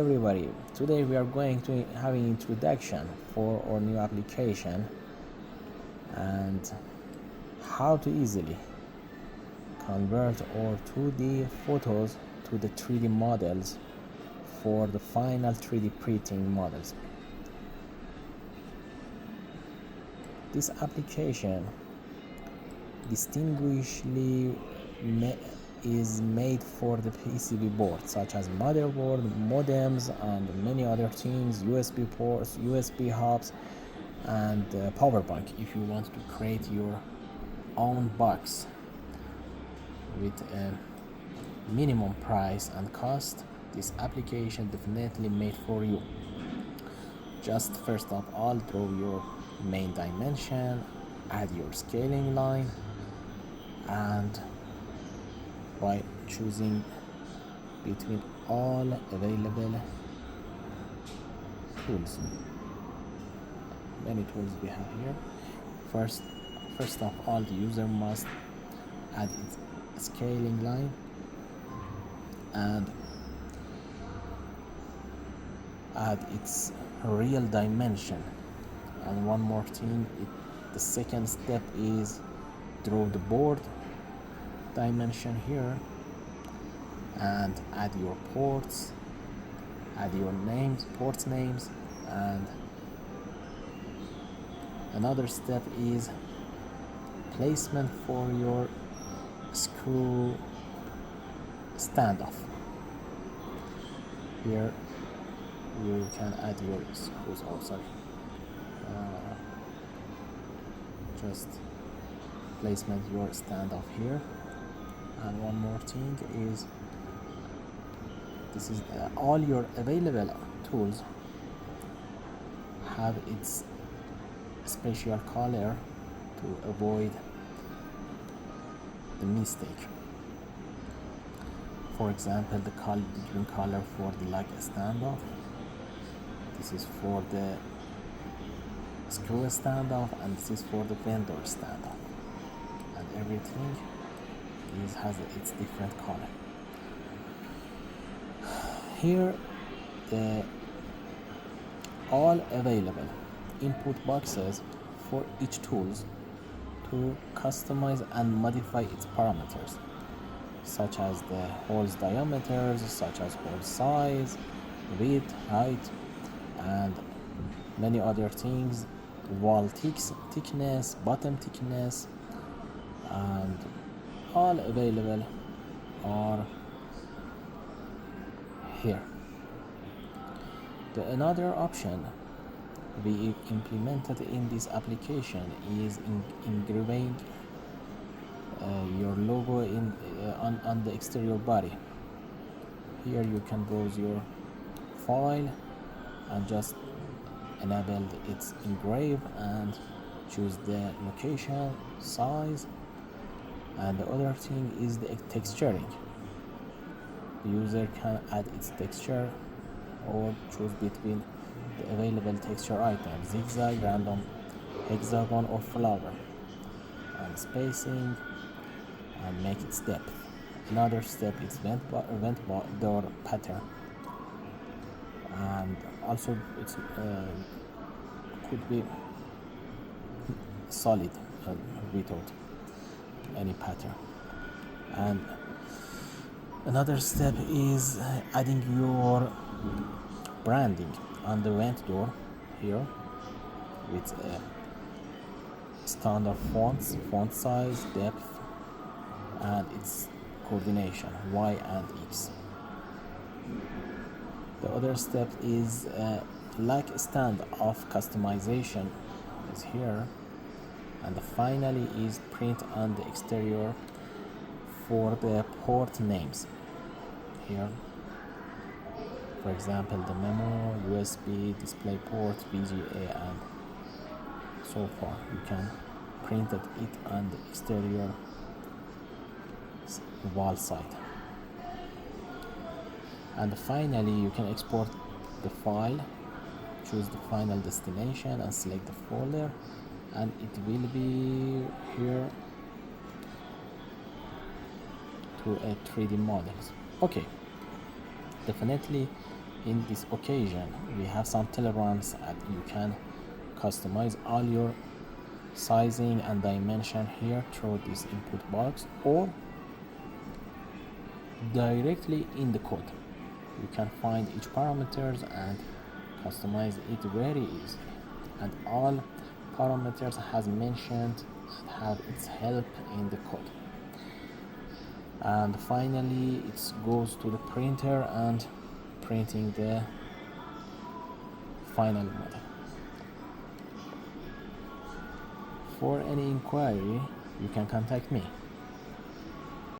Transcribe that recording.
everybody, today we are going to have an introduction for our new application and how to easily convert our 2D photos to the 3D models for the final 3D printing models. This application distinguishedly is made for the PCB board, such as motherboard, modems, and many other things, USB ports, USB hubs, and power bank. If you want to create your own box with a minimum price and cost, this application definitely made for you. Just first of all, draw your main dimension, add your scaling line, and by choosing between all available tools, many tools we have here. First of all, the user must add its scaling line and add its real dimension. And one more thing, the second step is draw the board dimension here and add your ports, add your names, port names, and another step is placement for your screw standoff. Here you can add your screws also. Just placement your standoff here. And one more thing is this is all your available tools have its special color to avoid the mistake. For example, the green color for the lag standoff, this is for the screw standoff, and this is for the vendor standoff, and everything has its different color. Here the all available input boxes for each tools to customize and modify its parameters, such as the holes diameters, such as hole size, width, height, and many other things, wall thickness, bottom thickness, and all available are here. Another option we implemented in this application is engraving your logo on the exterior body. Here you can browse your file and just enable its engrave and choose the location, size, and the other thing is the texturing. The user can add its texture or choose between the available texture items: zigzag, random, hexagon, or flower, and spacing, and make its depth. Another step is vent door pattern, and also it could be solid without any pattern. And another step is adding your branding on the vent door here with standard fonts, font size, depth, and its coordination Y and X. The other step is like standoff customization is here, and finally is print on the exterior for the port names here. For example, the memo, USB, display port, VGA, and so far you can print it on the exterior wall side. And finally you can export the file, choose the final destination and select the folder, and it will be here to a 3D models. Okay, definitely in this occasion we have some tolerance and you can customize all your sizing and dimension here through this input box or directly in the code. You can find each parameters and customize it very easily, and all parameters has mentioned and have its help in the code. And finally it goes to the printer and printing the final model. For any inquiry you can contact me.